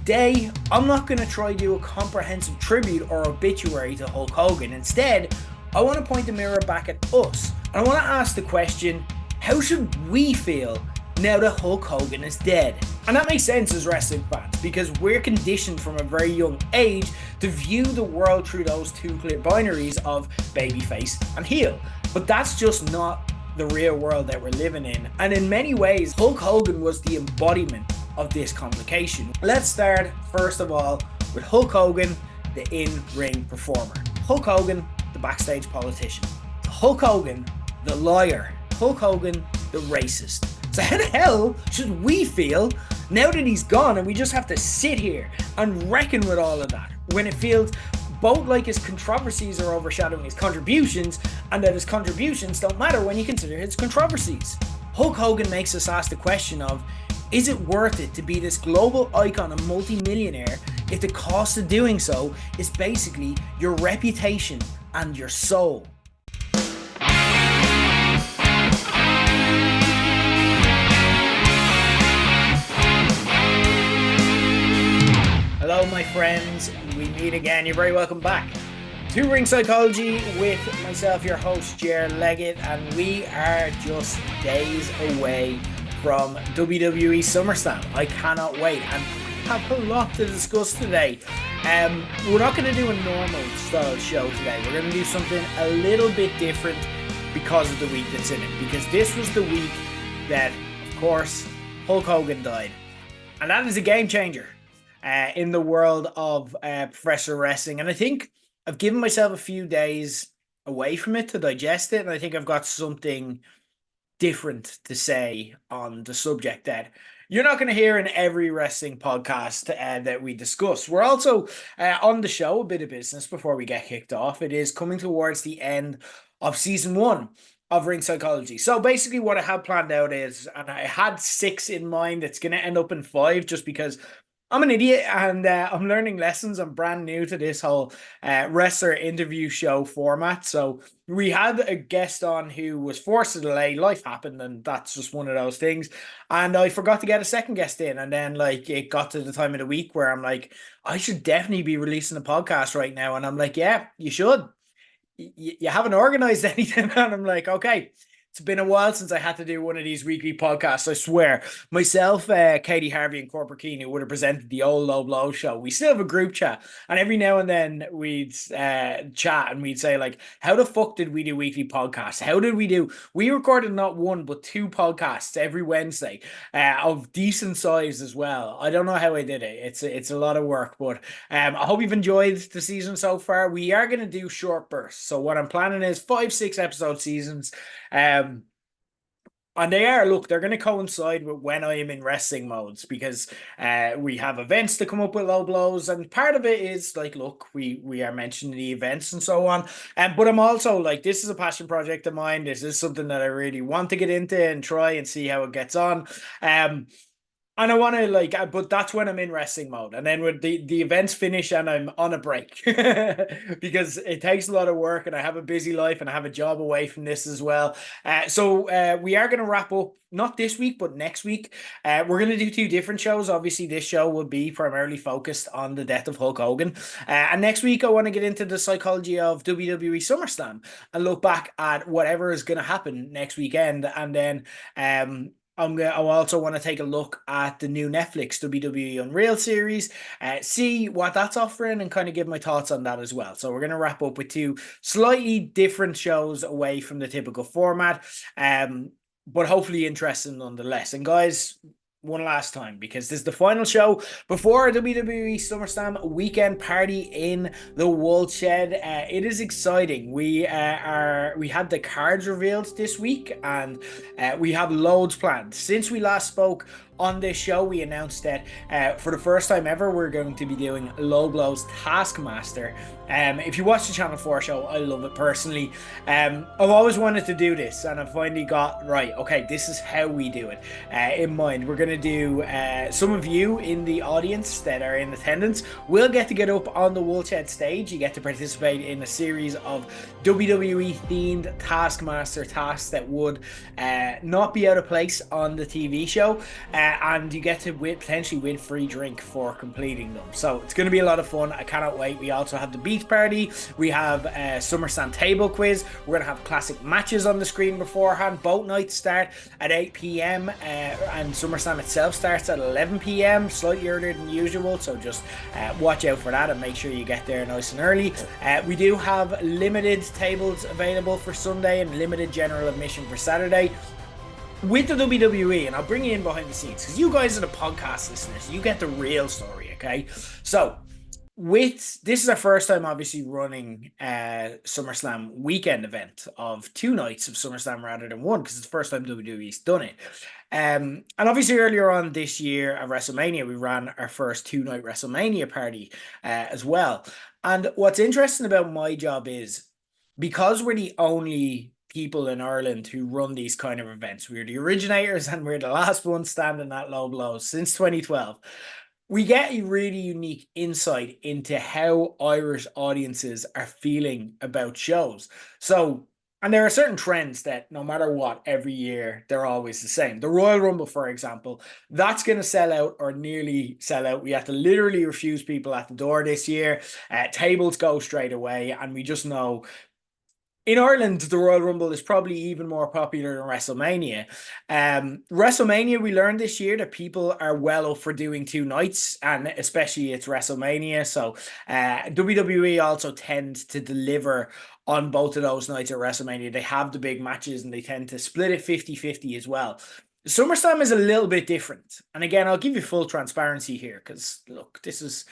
today, I'm not going to try to do a comprehensive tribute or obituary to Hulk Hogan. Instead, I want to point the mirror back at us. And I want to ask the question, how should we feel now that Hulk Hogan is dead? And that makes sense as wrestling fans, because we're conditioned from a very young age to view the world through those two clear binaries of babyface and heel. But that's just not the real world that we're living in. And in many ways, Hulk Hogan was the embodiment of this complication. Let's start, first of all, with Hulk Hogan, the in-ring performer. Hulk Hogan, the backstage politician. Hulk Hogan, the liar. Hulk Hogan, the racist. So how the hell should we feel now that he's gone and we just have to sit here and reckon with all of that, when it feels both like his controversies are overshadowing his contributions and that his contributions don't matter when you consider his controversies? Hulk Hogan makes us ask the question of, is it worth it to be this global icon and multi-millionaire if the cost of doing so is basically your reputation and your soul? Hello my friends, we meet again. You're very welcome back to Ring Psychology with myself, your host Ger Leggett, and we are just days away from WWE SummerSlam. I cannot wait and have a lot to discuss today. We're not going to do a normal style show today. We're going to do something a little bit different because of the week that's in it, because this was the week that, of course, Hulk Hogan died, and that is a game changer in the world of professional wrestling. And I think I've given myself a few days away from it to digest it, and I think I've got something different to say on the subject that you're not going to hear in every wrestling podcast that we discuss. We're also on the show, a bit of business before we get kicked off. It is coming towards the end of season 1 of Ring Psychology. So basically what I have planned out is, and I had 6 in mind, it's going to end up in 5 just because I'm an idiot and I'm learning lessons. I'm brand new to this whole wrestler interview show format. So we had a guest on who was forced to delay. Life happened, and that's just one of those things. And I forgot to get a second guest in. And then it got to the time of the week where I'm like, I should definitely be releasing a podcast right now. And I'm like, yeah, you should. You haven't organized anything. And I'm like, okay. It's been a while since I had to do one of these weekly podcasts, I swear. Myself, Katie Harvey and Corporate Keane, who would have presented the old Low Blow show, we still have a group chat. And every now and then we'd chat and we'd say, like, how the fuck did we do weekly podcasts? How did we do? We recorded not 1, but 2 podcasts every Wednesday of decent size as well. I don't know how I did it. It's a lot of work, but I hope you've enjoyed the season so far. We are going to do short bursts. So what I'm planning is 5-6 episode seasons. And they're going to coincide with when I am in wrestling modes, because we have events to come up with Low Blows, and part of it is like, look, we are mentioning the events and so on. But I'm also like, this is a passion project of mine. This is something that I really want to get into and try and see how it gets on. And I want to but that's when I'm in wrestling mode. And then when the events finish and I'm on a break because it takes a lot of work and I have a busy life and I have a job away from this as well. So we are going to wrap up, not this week, but next week. We're going to do 2 different shows. Obviously, this show will be primarily focused on the death of Hulk Hogan. And next week, I want to get into the psychology of WWE SummerSlam and look back at whatever is going to happen next weekend. And then I also want to take a look at the new Netflix WWE Unreal series, see what that's offering and kind of give my thoughts on that as well. So we're going to wrap up with 2 slightly different shows away from the typical format, but hopefully interesting nonetheless. And guys, one last time, because this is the final show before WWE SummerSlam weekend party in the Woolshed. It is exciting. We had the cards revealed this week, and we have loads planned. Since we last spoke on this show, we announced that for the first time ever, we're going to be doing Low Blow's Taskmaster. If you watch the Channel 4 show, I love it personally. I've always wanted to do this, and I finally got, right, okay, this is how we do it in mind. We're going to do, some of you in the audience that are in attendance will get to get up on the Woolshed stage. You get to participate in a series of WWE-themed Taskmaster tasks that would not be out of place on the TV show. and you get to potentially win free drink for completing them. So it's going to be a lot of fun. I cannot wait. We also have the beach party. We have a SummerSlam table quiz. We're going to have classic matches on the screen beforehand. Both nights start at 8 p.m. And SummerSlam itself starts at 11 p.m., slightly earlier than usual. So just watch out for that and make sure you get there nice and early. We do have limited tables available for Sunday and limited general admission for Saturday. With the WWE, and I'll bring you in behind the scenes because you guys are the podcast listeners, you get the real story, okay? So, this is our first time obviously running a SummerSlam weekend event of 2 nights of SummerSlam rather than one, because it's the first time WWE's done it. And obviously earlier on this year at WrestleMania, we ran our first 2-night WrestleMania party as well. And what's interesting about my job is, because we're the only people in Ireland who run these kind of events, we're the originators and we're the last ones standing at low blows since 2012. We get a really unique insight into how Irish audiences are feeling about shows. So, and there are certain trends that no matter what, every year, they're always the same. The Royal Rumble, for example, that's going to sell out or nearly sell out. We have to literally refuse people at the door this year. Tables go straight away, and we just know in Ireland, the Royal Rumble is probably even more popular than WrestleMania. WrestleMania, we learned this year that people are well up for doing 2 nights, and especially it's WrestleMania. So WWE also tends to deliver on both of those nights at WrestleMania. They have the big matches and they tend to split it 50-50 as well. SummerSlam is a little bit different. And again, I'll give you full transparency here because, look, this is,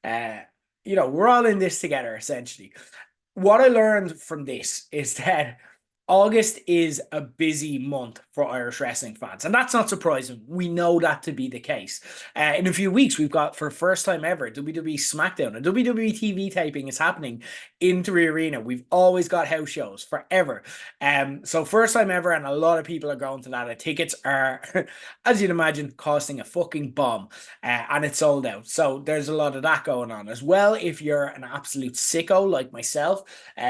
we're all in this together, essentially. What I learned from this is that August is a busy month for Irish wrestling fans, and that's not surprising. We know that to be the case. In a few weeks, we've got, for the first time ever, WWE SmackDown. A WWE TV taping is happening in the arena. We've always got house shows forever. So first time ever, and a lot of people are going to that. Tickets are, as you'd imagine, costing a fucking bomb, and it's sold out. So there's a lot of that going on as well. If you're an absolute sicko like myself,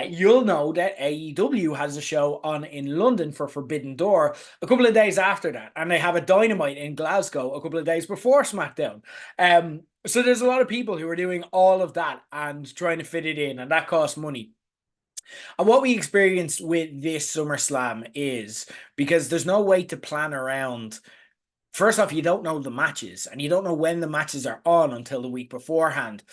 you'll know that AEW has a show on in London for Forbidden Door a couple of days after that, and they have a Dynamite in Glasgow a couple of days before SmackDown. So there's a lot of people who are doing all of that and trying to fit it in, and that costs money. And what we experienced with this SummerSlam is, because there's no way to plan around. First off, you don't know the matches, and you don't know when the matches are on until the week beforehand.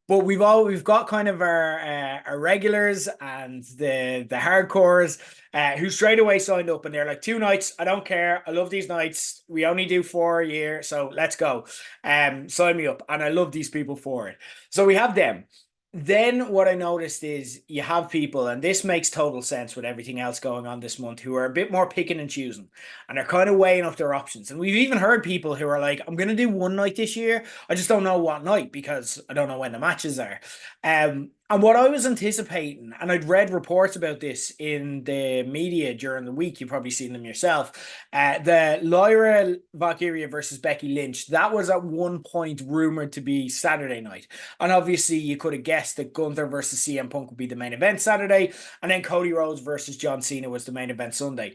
But we've got kind of our regulars and the hardcores who straight away signed up, and they're like, 2 nights, I don't care, I love these nights, we only do 4 a year, so let's go. Sign me up, and I love these people for it. So we have them. Then what I noticed is you have people, and this makes total sense with everything else going on this month, who are a bit more picking and choosing, and they're kind of weighing up their options. And we've even heard people who are like, I'm going to do 1 night this year. I just don't know what night because I don't know when the matches are. And what I was anticipating, and I'd read reports about this in the media during the week, you've probably seen them yourself, the Lyra Valkyria versus Becky Lynch, that was at one point rumored to be Saturday night. And obviously you could have guessed that Gunther versus CM Punk would be the main event Saturday, and then Cody Rhodes versus John Cena was the main event Sunday.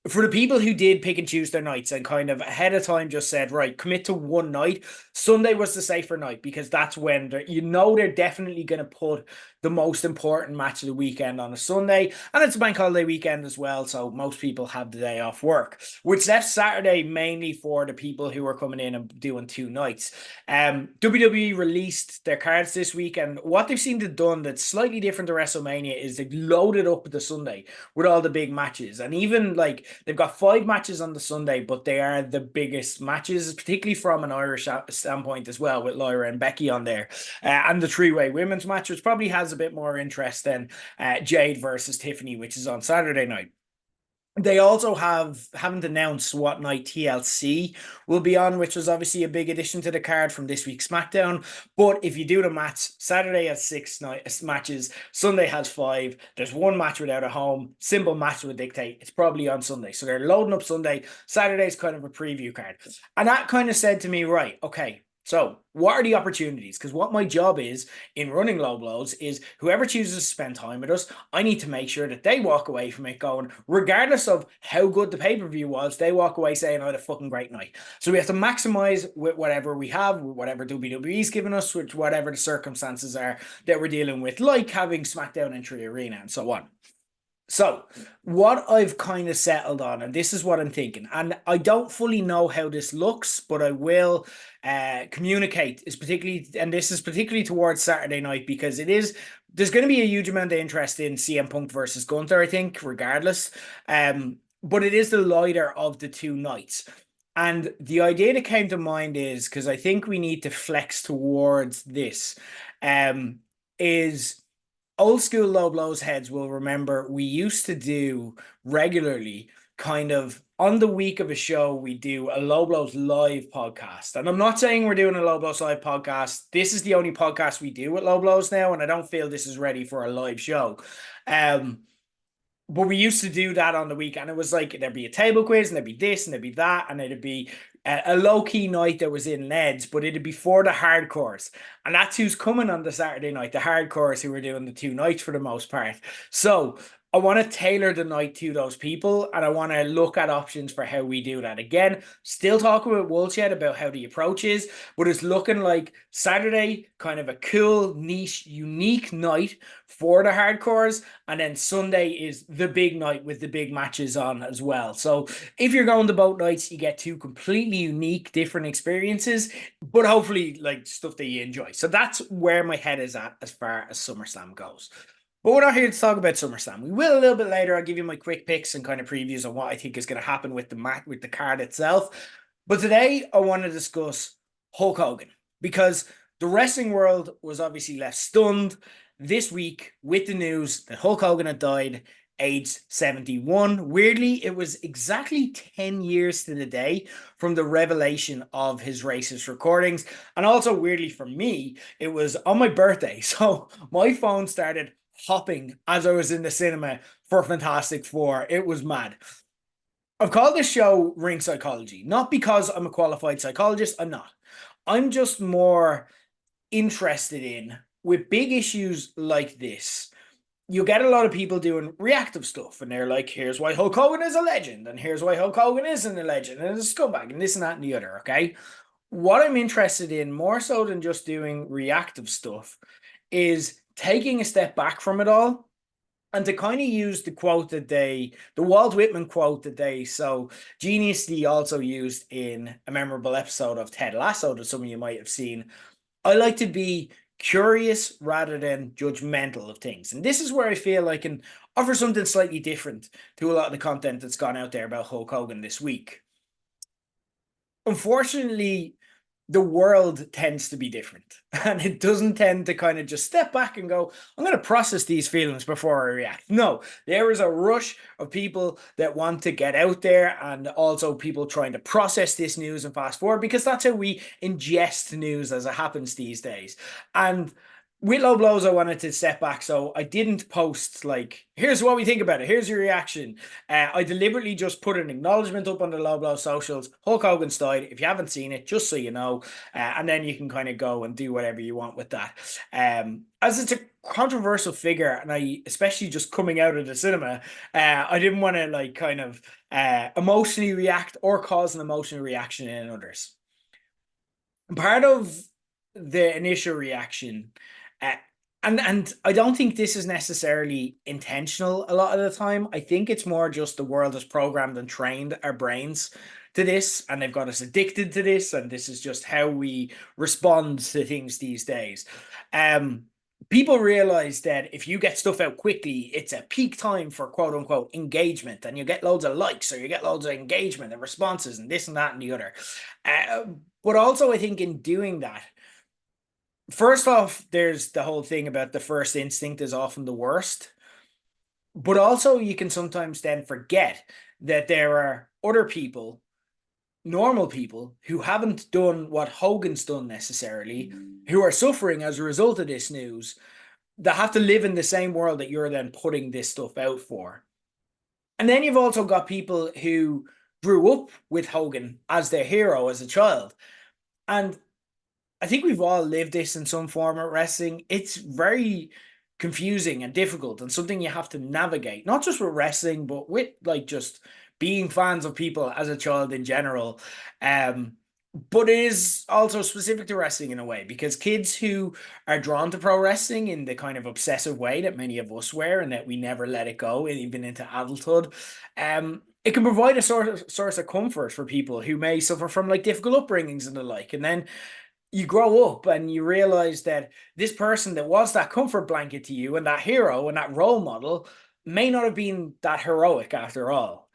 For the people who did pick and choose their nights and kind of ahead of time just said, right, commit to 1 night, Sunday was the safer night, because that's when they're definitely going to put the most important match of the weekend on a Sunday, and it's a bank holiday weekend as well, so most people have the day off work, which left Saturday mainly for the people who are coming in and doing 2 nights. WWE released their cards this week, and what they've seemed to have done that's slightly different to WrestleMania is they've loaded up the Sunday with all the big matches, and even like they've got 5 matches on the Sunday, but they are the biggest matches, particularly from an Irish standpoint as well, with Lyra and Becky on there, and the 3-way women's match, which probably has a bit more interest than Jade versus Tiffany, which is on Saturday night. They also haven't announced what night TLC will be on, which was obviously a big addition to the card from this week's SmackDown. But if you do the maths, Saturday has 6 matches, Sunday has 5. There's 1 match without a home. Simple match would dictate it's probably on Sunday. So they're loading up Sunday. Saturday's kind of a preview card. And that kind of said to me, right, okay, So, what are the opportunities? Because what my job is in running low blows is whoever chooses to spend time with us, I need to make sure that they walk away from it going, regardless of how good the pay-per-view was, they walk away saying, I had a fucking great night. So we have to maximize with whatever we have, with whatever WWE's given us, with whatever the circumstances are that we're dealing with, like having SmackDown in 3 Arena and so on. So, what I've kind of settled on, and this is what I'm thinking, and I don't fully know how this looks, but I will communicate, is particularly, and this is particularly towards Saturday night, because there's going to be a huge amount of interest in CM Punk versus Gunther, I think, regardless. But it is the lighter of the two nights. And the idea that came to mind is, because I think we need to flex towards this, is old school low blows heads will remember we used to do regularly, kind of on the week of a show, we do a low blows live podcast. And I'm not saying we're doing a low blows live podcast. This is the only podcast we do with low blows now, and I don't feel this is ready for a live show. But we used to do that on the week, and it was like there'd be a table quiz, and there'd be this, and there'd be that, and it'd be a low-key night that was in Neds, but it'd be for the hardcores. And that's who's coming on the Saturday night, the hardcores who are doing the two nights for the most part. So I want to tailor the night to those people, and I want to look at options for how we do that. Again, still talking with Woolshed about how the approach is, but it's looking like Saturday, kind of a cool, niche, unique night for the hardcores, and then Sunday is the big night with the big matches on as well. So if you're going to both nights, you get two completely unique, different experiences, but hopefully like stuff that you enjoy. So that's where my head is at as far as SummerSlam goes. But we're not here to talk about SummerSlam. We will a little bit later. I'll give you my quick picks and kind of previews on what I think is going to happen with the card itself. But today I want to discuss Hulk Hogan, because the wrestling world was obviously left stunned this week with the news that Hulk Hogan had died, aged 71. Weirdly, it was exactly 10 years to the day from the revelation of his racist recordings. And also weirdly for me, it was on my birthday. So my phone started hopping as I was in the cinema for Fantastic Four. It was mad. I've called this show Ring Psychology, not because I'm a qualified psychologist. I'm not. I'm just more interested in, with big issues like this, you get a lot of people doing reactive stuff, and they're like, here's why Hulk Hogan is a legend, and here's why Hulk Hogan isn't a legend, and it's a scumbag, and this and that and the other, okay? What I'm interested in, more so than just doing reactive stuff, is taking a step back from it all and to kind of use the quote that the Walt Whitman quote that they so geniusly also used in a memorable episode of Ted Lasso that some of you might have seen. I like to be curious rather than judgmental of things. And this is where I feel I can offer something slightly different to a lot of the content that's gone out there about Hulk Hogan this week. Unfortunately, the world tends to be different, and it doesn't tend to kind of just step back and go, I'm going to process these feelings before I react. No, there is a rush of people that want to get out there, and also people trying to process this news and fast forward, because that's how we ingest news as it happens these days. And with low blows, I wanted to step back, so I didn't post like, here's what we think about it, here's your reaction. I deliberately just put an acknowledgement up on the low blow socials. Hulk Hogan's died. If you haven't seen it, just so you know, and then you can kind of go and do whatever you want with that. As it's a controversial figure, and I especially just coming out of the cinema, I didn't want to like kind of emotionally react or cause an emotional reaction in others. Part of the initial reaction, and I don't think this is necessarily intentional a lot of the time. I think it's more just the world has programmed and trained our brains to this, and they've got us addicted to this, and this is just how we respond to things these days. People realize that if you get stuff out quickly, it's a peak time for quote unquote engagement, and you get loads of likes, or you get loads of engagement and responses and this and that and the other. But also I think in doing that, first off, there's the whole thing about the first instinct is often the worst. But also you can sometimes then forget that there are other people, normal people, who haven't done what Hogan's done necessarily, who are suffering as a result of this news, that have to live in the same world that you're then putting this stuff out for. And then you've also got people who grew up with Hogan as their hero as a child. And I think we've all lived this in some form of wrestling. It's very confusing and difficult and something you have to navigate, not just with wrestling, but with like just being fans of people as a child in general. Um, but it is also specific to wrestling in a way because kids who are drawn to pro wrestling in the kind of obsessive way that many of us were and that we never let it go, even into adulthood, it can provide a sort of source of comfort for people who may suffer from like difficult upbringings and the like. And then you grow up and you realize that this person that was that comfort blanket to you and that hero and that role model may not have been that heroic after all.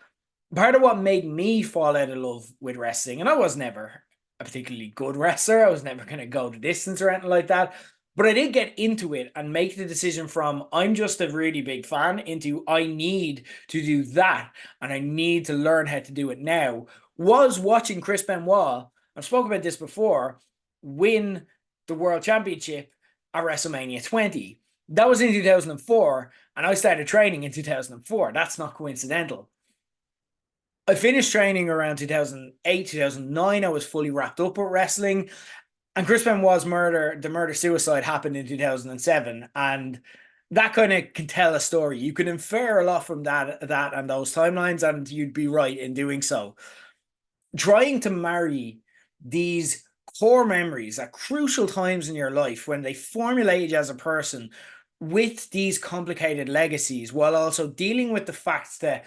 Part of what made me fall out of love with wrestling, and I was never a particularly good wrestler, I was never going to go the distance or anything like that. But I did get into it and make the decision from I'm just a really big fan into I need to do that and I need to learn how to do it now. Was watching Chris Benoit, I've spoken about this before, win the World Championship at WrestleMania 20. That was in 2004, and I started training in 2004. That's not coincidental. I finished training around 2008, 2009. I was fully wrapped up with wrestling. And Chris Benoit's the murder suicide happened in 2007. And that kind of can tell a story. You can infer a lot from that and those timelines, and you'd be right in doing so. Trying to marry these core memories at crucial times in your life when they formulate you as a person with these complicated legacies while also dealing with the fact that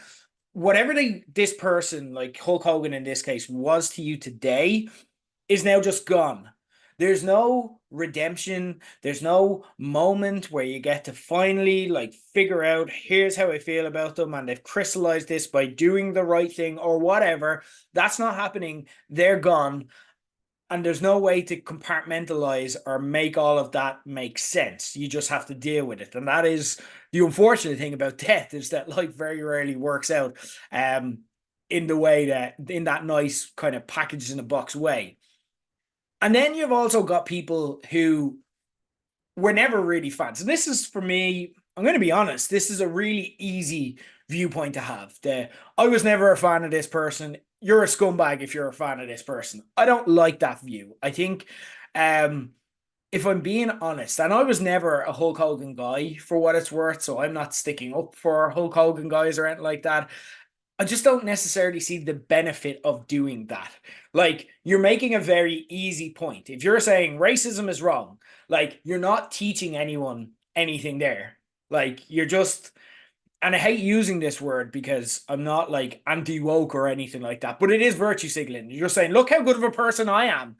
whatever this person, like Hulk Hogan in this case, was to you today is now just gone. There's no redemption. There's no moment where you get to finally like figure out here's how I feel about them and they've crystallized this by doing the right thing or whatever. That's not happening. They're gone. And there's no way to compartmentalize or make all of that make sense. You just have to deal with it. And that is the unfortunate thing about death is that life very rarely works out in the way that in that nice kind of packaged in a box way. And then you've also got people who were never really fans. And this is for me, I'm going to be honest, this is a really easy viewpoint to have. I was never a fan of this person. You're a scumbag if you're a fan of this person. I don't like that view. I think if I'm being honest, and I was never a Hulk Hogan guy for what it's worth, so I'm not sticking up for Hulk Hogan guys or anything like that. I just don't necessarily see the benefit of doing that. Like, you're making a very easy point. If you're saying racism is wrong, like, you're not teaching anyone anything there. Like, you're just, and I hate using this word because I'm not like anti woke or anything like that, but it is virtue signaling. You're saying, look how good of a person I am.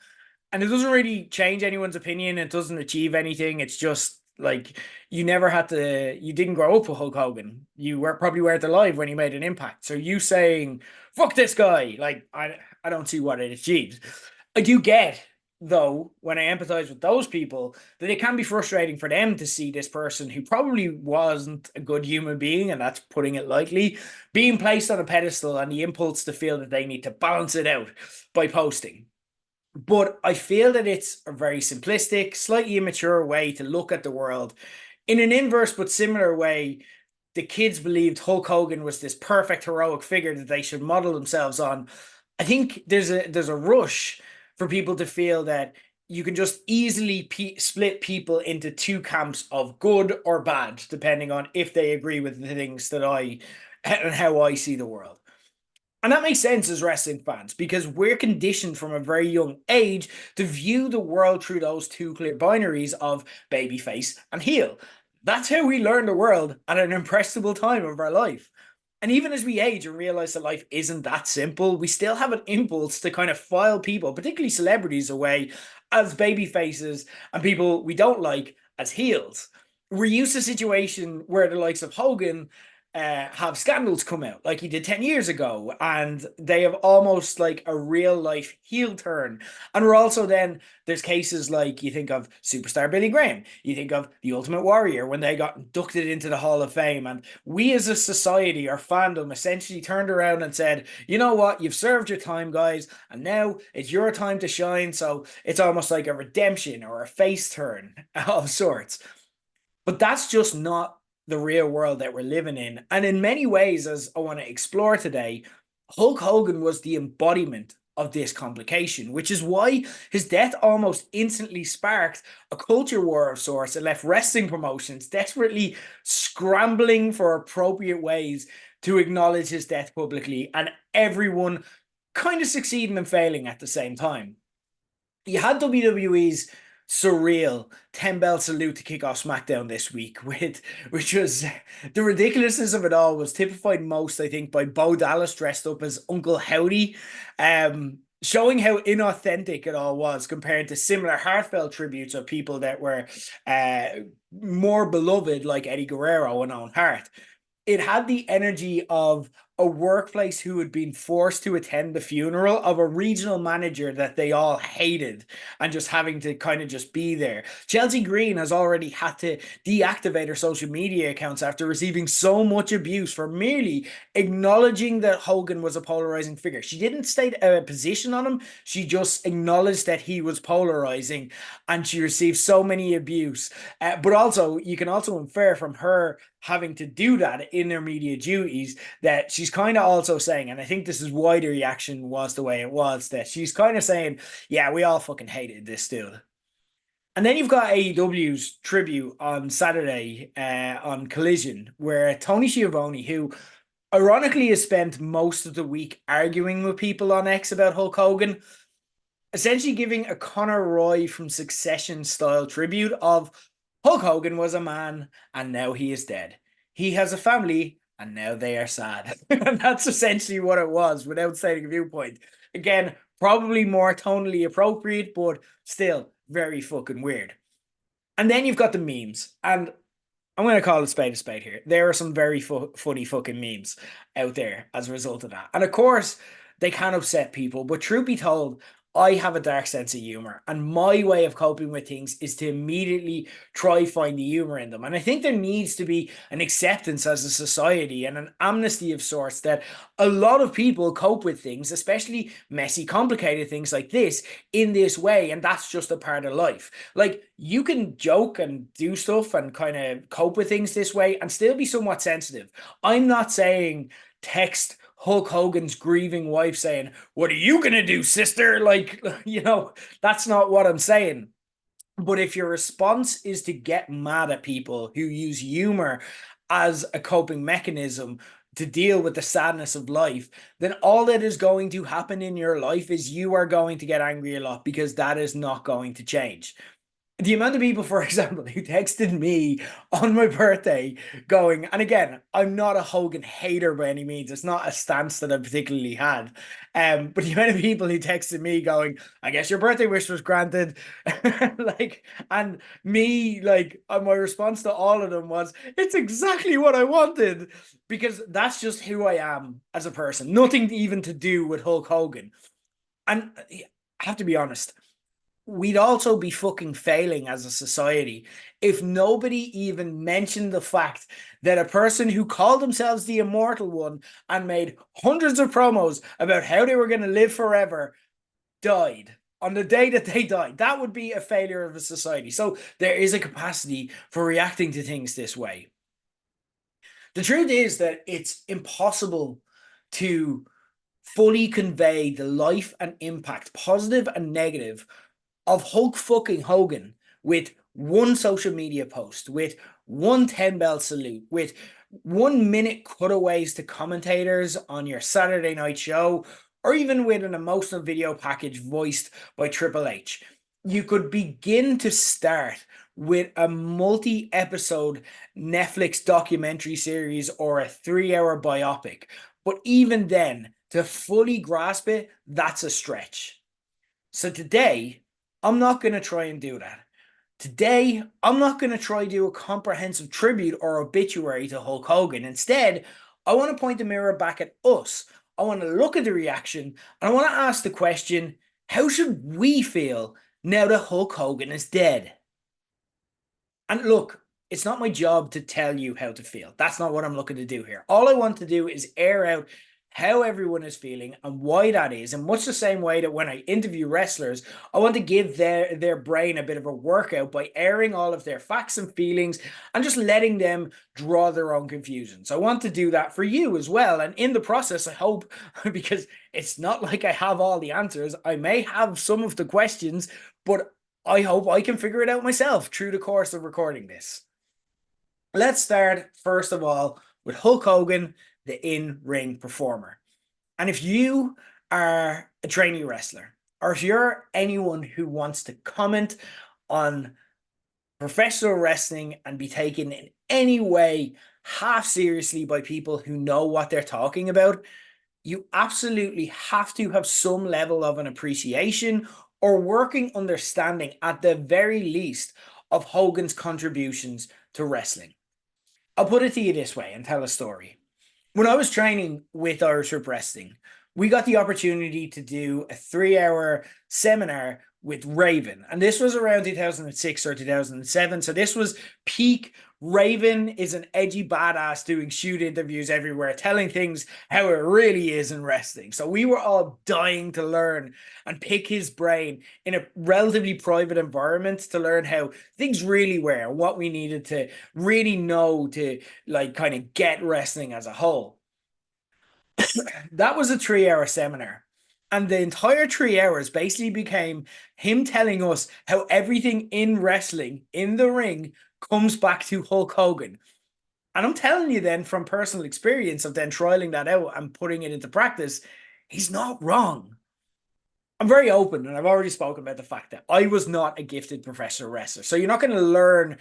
And it doesn't really change anyone's opinion. It doesn't achieve anything. It's just like you didn't grow up with Hulk Hogan. You were probably weren't alive when he made an impact. So you saying, fuck this guy, like I don't see what it achieves. I do get, though, when I empathize with those people, that it can be frustrating for them to see this person who probably wasn't a good human being, and that's putting it lightly, being placed on a pedestal and the impulse to feel that they need to balance it out by posting. But I feel that it's a very simplistic, slightly immature way to look at the world. In an inverse but similar way, the kids believed Hulk Hogan was this perfect heroic figure that they should model themselves on. I think there's a rush for people to feel that you can just easily split people into two camps of good or bad, depending on if they agree with the things that I and how I see the world. And that makes sense as wrestling fans because we're conditioned from a very young age to view the world through those two clear binaries of babyface and heel. That's how we learn the world at an impressionable time of our life. And even as we age and realize that life isn't that simple, we still have an impulse to kind of file people, particularly celebrities, away as baby faces and people we don't like as heels. We're used to a situation where the likes of Hogan have scandals come out like he did 10 years ago, and they have almost like a real life heel turn. And we're also then, there's cases like you think of superstar Billy Graham, you think of the Ultimate Warrior when they got inducted into the Hall of Fame, and we as a society, our fandom, essentially turned around and said, you know what, you've served your time, guys, and now it's your time to shine. So it's almost like a redemption or a face turn of sorts. But that's just not the real world that we're living in. And in many ways, as I want to explore today, Hulk Hogan was the embodiment of this complication, which is why his death almost instantly sparked a culture war of sorts and left wrestling promotions desperately scrambling for appropriate ways to acknowledge his death publicly, and everyone kind of succeeding and failing at the same time. You had WWE's surreal 10 belt salute to kick off SmackDown this week, which was the ridiculousness of it all was typified most, I think, by Bo Dallas dressed up as Uncle Howdy, showing how inauthentic it all was compared to similar heartfelt tributes of people that were more beloved, like Eddie Guerrero and Owen Hart. It had the energy of a workplace who had been forced to attend the funeral of a regional manager that they all hated and just having to kind of just be there. Chelsea Green has already had to deactivate her social media accounts after receiving so much abuse for merely acknowledging that Hogan was a polarizing figure. She didn't state a position on him. She just acknowledged that he was polarizing, and she received so many abuse. But also, you can also infer from her having to do that in their media duties that she's kind of also saying, and I think this is why the reaction was the way it was, that she's kind of saying, yeah, we all fucking hated this dude. And then you've got AEW's tribute on Saturday on Collision, where Tony Schiavone, who ironically has spent most of the week arguing with people on X about Hulk Hogan, essentially giving a Conor Roy from Succession style tribute of Hulk Hogan was a man and now he is dead. He has a family and now they are sad. And that's essentially what it was without stating a viewpoint. Again, probably more tonally appropriate, but still very fucking weird. And then you've got the memes. And I'm going to call it a spade here. There are some very funny fucking memes out there as a result of that. And of course, they can upset people. But truth be told, I have a dark sense of humor, and my way of coping with things is to immediately try find the humor in them. And I think there needs to be an acceptance as a society and an amnesty of sorts that a lot of people cope with things, especially messy, complicated things like this, in this way, and that's just a part of life. Like, you can joke and do stuff and kind of cope with things this way and still be somewhat sensitive. I'm not saying text Hulk Hogan's grieving wife saying, "What are you gonna do, sister?" Like, that's not what I'm saying. But if your response is to get mad at people who use humor as a coping mechanism to deal with the sadness of life, then all that is going to happen in your life is you are going to get angry a lot, because that is not going to change. The amount of people, for example, who texted me on my birthday going, and again, I'm not a Hogan hater by any means. It's not a stance that I particularly had. But the amount of people who texted me going, I guess your birthday wish was granted. And me, my response to all of them was, it's exactly what I wanted, because that's just who I am as a person. Nothing even to do with Hulk Hogan. And I have to be honest, we'd also be fucking failing as a society if nobody even mentioned the fact that a person who called themselves the Immortal One and made hundreds of promos about how they were going to live forever died on the day that they died. That would be a failure of a society. So there is a capacity for reacting to things this way. The truth is that it's impossible to fully convey the life and impact, positive and negative, of Hulk fucking Hogan with one social media post, with one 10 bell salute, with 1 minute cutaways to commentators on your Saturday night show, or even with an emotional video package voiced by Triple H. You could begin to start with a multi-episode Netflix documentary series or a 3-hour biopic. But even then, to fully grasp it, that's a stretch. So today, I'm not going to try and do that. Today, I'm not going to try to do a comprehensive tribute or obituary to Hulk Hogan. Instead, I want to point the mirror back at us. I want to look at the reaction, and I want to ask the question, how should we feel now that Hulk Hogan is dead? And look, it's not my job to tell you how to feel. That's not what I'm looking to do here. All I want to do is air out how everyone is feeling and why that is. And much the same way that when I interview wrestlers, I want to give their brain a bit of a workout by airing all of their facts and feelings and just letting them draw their own conclusions. I want to do that for you as well. And in the process, I hope, because it's not like I have all the answers, I may have some of the questions, but I hope I can figure it out myself through the course of recording this. Let's start, first of all, with Hulk Hogan, the in-ring performer. And if you are a trainee wrestler, or if you're anyone who wants to comment on professional wrestling and be taken in any way half seriously by people who know what they're talking about, you absolutely have to have some level of an appreciation or working understanding, at the very least, of Hogan's contributions to wrestling. I'll put it to you this way and tell a story. When I was training with Irish Whip Wrestling, we got the opportunity to do a 3-hour seminar with Raven. And this was around 2006 or 2007. So this was peak. Raven is an edgy badass doing shoot interviews everywhere, telling things how it really is in wrestling. So we were all dying to learn and pick his brain in a relatively private environment to learn how things really were and what we needed to really know to like kind of get wrestling as a whole. That was a 3-hour seminar. And the entire 3 hours basically became him telling us how everything in wrestling, in the ring, comes back to Hulk Hogan. And I'm telling you then from personal experience of then trialing that out and putting it into practice, he's not wrong. I'm very open, and I've already spoken about the fact that I was not a gifted professional wrestler. So you're not going to learn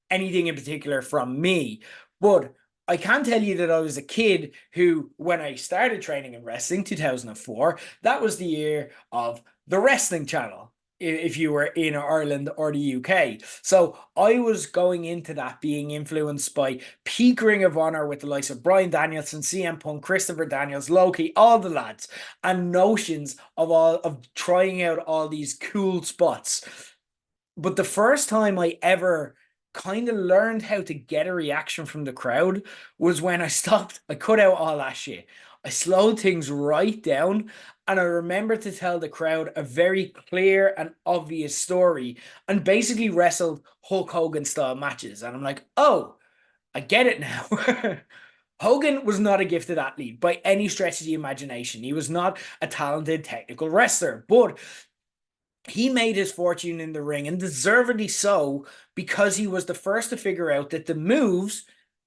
anything in particular from me. But I can tell you that I was a kid who, when I started training in wrestling, 2004, that was the year of the Wrestling Channel, if you were in Ireland or the UK. So I was going into that being influenced by peak Ring of Honor with the likes of Bryan Danielson, CM Punk, Christopher Daniels, Loki, all the lads, and notions of trying out all these cool spots. But the first time I ever kind of learned how to get a reaction from the crowd was when I stopped. I cut out all that shit. I slowed things right down, and I remember to tell the crowd a very clear and obvious story and basically wrestled Hulk Hogan style matches. And I'm like, oh, I get it now. Hogan was not a gifted athlete by any stretch of the imagination. He was not a talented technical wrestler, but he made his fortune in the ring, and deservedly so, because he was the first to figure out that the moves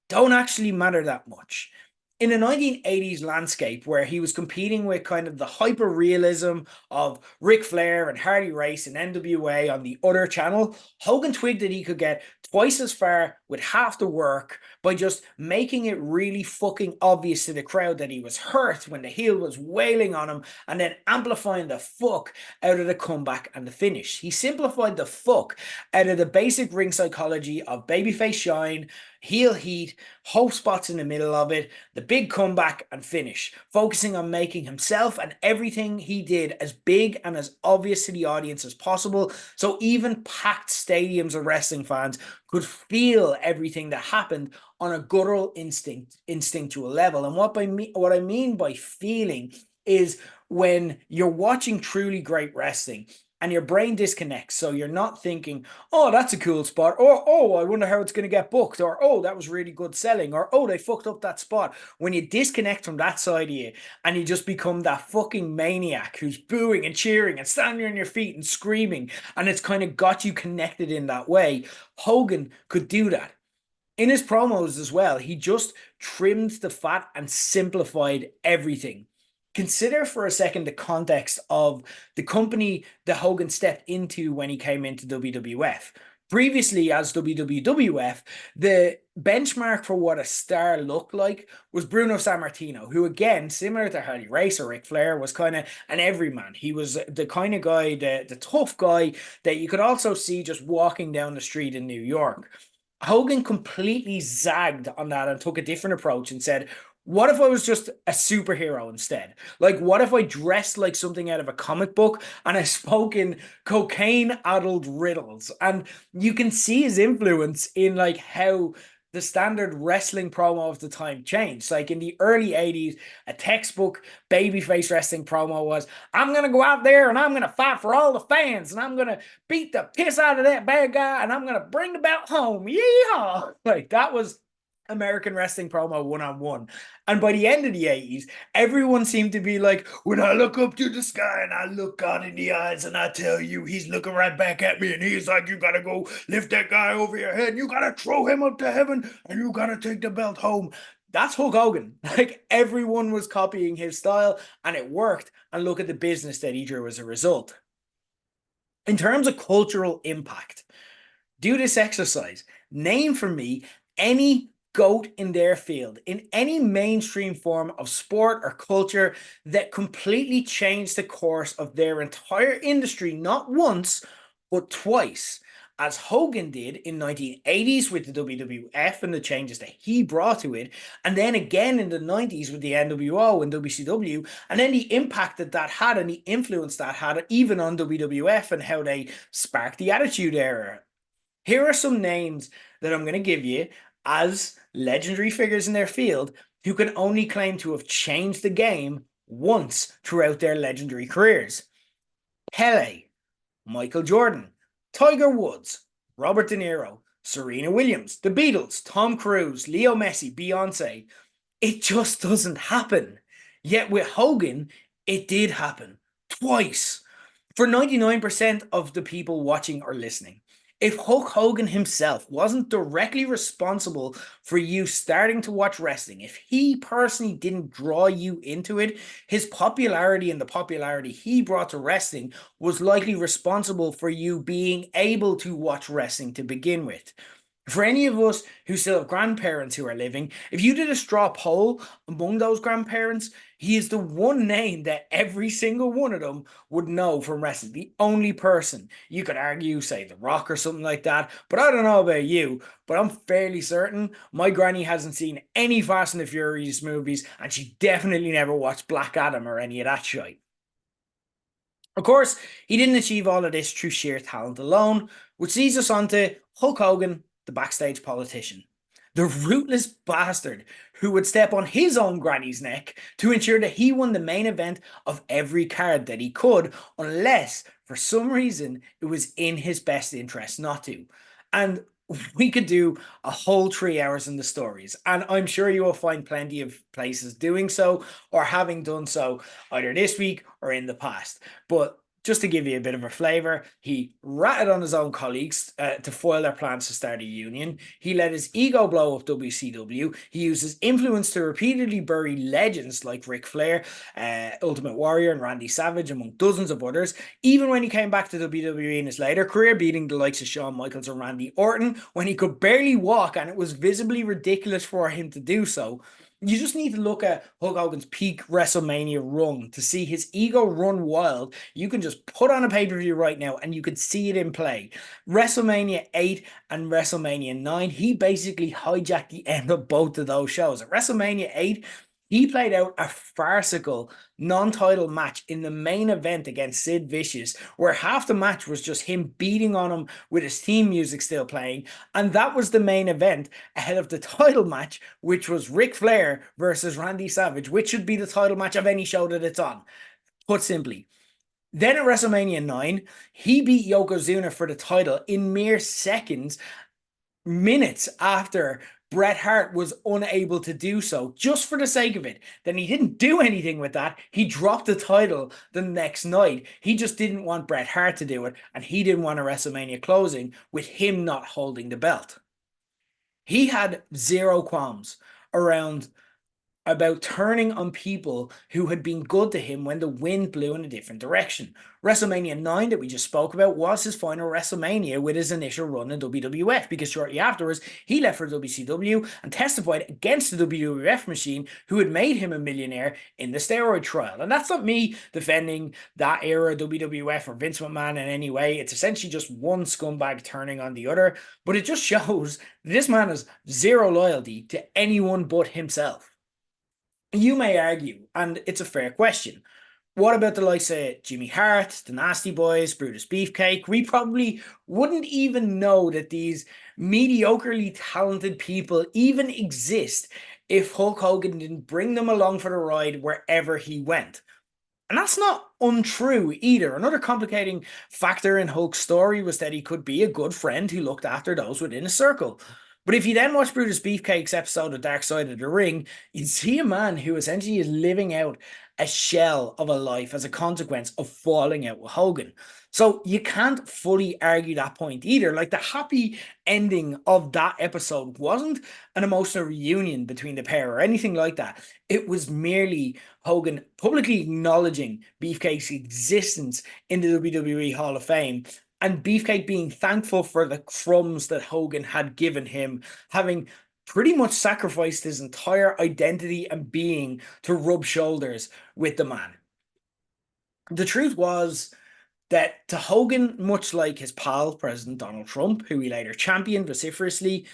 don't actually matter that much. In the 1980s landscape, where he was competing with kind of the hyper realism of Ric Flair and Harley Race and NWA on the other channel, Hogan twigged that he could get twice as far with half the work by just making it really fucking obvious to the crowd that he was hurt when the heel was wailing on him, and then amplifying the fuck out of the comeback and the finish. He simplified the fuck out of the basic ring psychology of babyface shine, heel heat, hope spots in the middle of it, the big comeback and finish, focusing on making himself and everything he did as big and as obvious to the audience as possible, so even packed stadiums of wrestling fans could feel everything that happened on a guttural instinctual level. And what I mean by feeling is when you're watching truly great wrestling and your brain disconnects, so you're not thinking, oh, that's a cool spot, or oh, I wonder how it's going to get booked, or oh, that was really good selling, or oh, they fucked up that spot. When you disconnect from that side of you and you just become that fucking maniac who's booing and cheering and standing on your feet and screaming, and it's kind of got you connected in that way, Hogan could do that. In his promos as well, he just trimmed the fat and simplified everything. Consider for a second the context of the company that Hogan stepped into when he came into WWF. Previously, as WWF, the benchmark for what a star looked like was Bruno Sammartino, who, again, similar to Harley Race or Ric Flair, was kind of an everyman. He was the kind of guy, the tough guy that you could also see just walking down the street in New York. Hogan completely zagged on that and took a different approach and said, what if I was just a superhero instead? Like, what if I dressed like something out of a comic book and I spoke in cocaine-addled riddles? And you can see his influence in like how the standard wrestling promo of the time changed. Like in the early 80s, a textbook babyface wrestling promo was, I'm going to go out there and I'm going to fight for all the fans and I'm going to beat the piss out of that bad guy and I'm going to bring the belt home. Yeehaw! Like that was American wrestling promo one-on-one. And by the end of the 80s, everyone seemed to be like, when I look up to the sky and I look God in the eyes and I tell you he's looking right back at me and he's like, you gotta go lift that guy over your head and you gotta throw him up to heaven and you gotta take the belt home. That's Hulk Hogan. Like everyone was copying his style and it worked. And look at the business that he drew as a result. In terms of cultural impact, do this exercise. Name for me any GOAT in their field, in any mainstream form of sport or culture that completely changed the course of their entire industry, not once, but twice. As Hogan did in 1980s with the WWF and the changes that he brought to it, and then again in the 90s with the NWO and WCW, and then the impact that that had and the influence that had even on WWF and how they sparked the Attitude Era. Here are some names that I'm going to give you as legendary figures in their field who can only claim to have changed the game once throughout their legendary careers. Pele, Michael Jordan, Tiger Woods, Robert De Niro, Serena Williams, the Beatles, Tom Cruise, Leo Messi, Beyonce. It just doesn't happen. Yet with Hogan, it did happen twice. For 99% of the people watching or listening, if Hulk Hogan himself wasn't directly responsible for you starting to watch wrestling, if he personally didn't draw you into it, his popularity and the popularity he brought to wrestling was likely responsible for you being able to watch wrestling to begin with. For any of us who still have grandparents who are living, if you did a straw poll among those grandparents, he is the one name that every single one of them would know from wrestling. The only person. You could argue, say, The Rock or something like that, but I don't know about you, but I'm fairly certain my granny hasn't seen any Fast and the Furious movies, and she definitely never watched Black Adam or any of that shit. Of course, he didn't achieve all of this through sheer talent alone, which leads us on to Hulk Hogan, the backstage politician. The ruthless bastard who would step on his own granny's neck to ensure that he won the main event of every card that he could, unless for some reason it was in his best interest not to. And we could do a whole 3 hours in the stories, and I'm sure you will find plenty of places doing so or having done so either this week or in the past. But just to give you a bit of a flavour, he ratted on his own colleagues to foil their plans to start a union. He let his ego blow up WCW. He used his influence to repeatedly bury legends like Ric Flair, Ultimate Warrior, and Randy Savage, among dozens of others. Even when he came back to WWE in his later career, beating the likes of Shawn Michaels and Randy Orton when he could barely walk and it was visibly ridiculous for him to do so. You just need to look at Hulk Hogan's peak WrestleMania run to see his ego run wild. You can just put on a pay-per-view right now and you can see it in play. WrestleMania 8 and WrestleMania 9, he basically hijacked the end of both of those shows. At WrestleMania 8, he played out a farcical non-title match in the main event against Sid Vicious, where half the match was just him beating on him with his theme music still playing, and that was the main event ahead of the title match, which was Ric Flair versus Randy Savage, which should be the title match of any show that it's on, put simply. Then at WrestleMania 9, he beat Yokozuna for the title in mere seconds, minutes after Bret Hart was unable to do so, just for the sake of it. Then he didn't do anything with that. He dropped the title the next night. He just didn't want Bret Hart to do it, and he didn't want a WrestleMania closing with him not holding the belt. He had zero qualms about turning on people who had been good to him when the wind blew in a different direction. WrestleMania 9 that we just spoke about was his final WrestleMania with his initial run in WWF, because shortly afterwards he left for WCW and testified against the WWF machine who had made him a millionaire in the steroid trial. And that's not me defending that era WWF or Vince McMahon in any way. It's essentially just one scumbag turning on the other, but it just shows this man has zero loyalty to anyone but himself. You may argue, and it's a fair question, What about the likes of Jimmy Hart, the Nasty Boys, Brutus Beefcake? We probably wouldn't even know that these mediocrely talented people even exist if Hulk Hogan didn't bring them along for the ride wherever he went. And that's not untrue either. Another complicating factor in Hulk's story was that he could be a good friend who looked after those within a circle. But if you then watch Brutus Beefcake's episode of Dark Side of the Ring, you'd see a man who essentially is living out a shell of a life as a consequence of falling out with Hogan. So you can't fully argue that point either. Like, the happy ending of that episode wasn't an emotional reunion between the pair or anything like that. It was merely Hogan publicly acknowledging Beefcake's existence in the WWE Hall of Fame, and Beefcake being thankful for the crumbs that Hogan had given him, having pretty much sacrificed his entire identity and being to rub shoulders with the man. The truth was that to Hogan, much like his pal, President Donald Trump, who he later championed vociferously,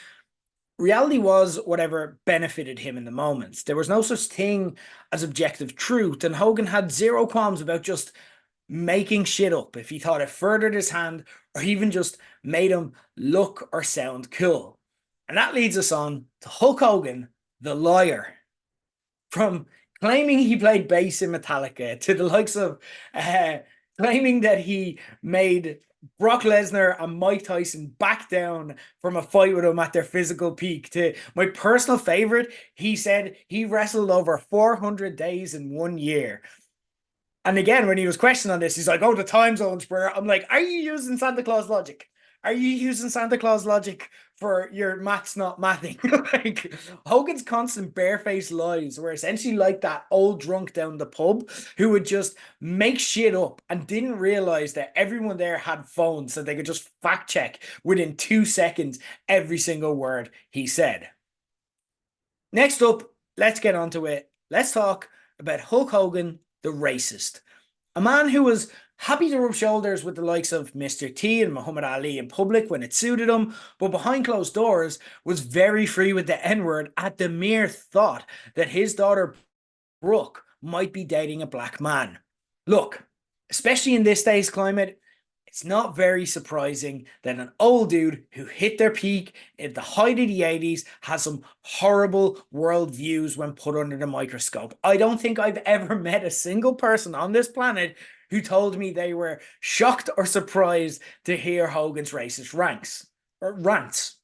reality was whatever benefited him in the moment. There was no such thing as objective truth, and Hogan had zero qualms about just making shit up if he thought it furthered his hand or even just made him look or sound cool. And that leads us on to Hulk Hogan, the liar. From claiming he played bass in Metallica to the likes of claiming that he made Brock Lesnar and Mike Tyson back down from a fight with him at their physical peak, to my personal favorite, he said he wrestled over 400 days in 1 year. And again, when he was questioned on this, he's like, oh, the time zones, bro. I'm like, are you using Santa Claus logic? Are you using Santa Claus logic for your maths not mathing? Like, Hogan's constant barefaced lies were essentially like that old drunk down the pub who would just make shit up and didn't realize that everyone there had phones so they could just fact check within 2 seconds every single word he said. Next up, let's get onto it. Let's talk about Hulk Hogan, the racist. A man who was happy to rub shoulders with the likes of Mr. T and Muhammad Ali in public when it suited him, but behind closed doors was very free with the N-word at the mere thought that his daughter Brooke might be dating a black man. Look, especially in this day's climate, it's not very surprising that an old dude who hit their peak at the height of the 80s has some horrible worldviews when put under the microscope. I don't think I've ever met a single person on this planet who told me they were shocked or surprised to hear Hogan's racist rants.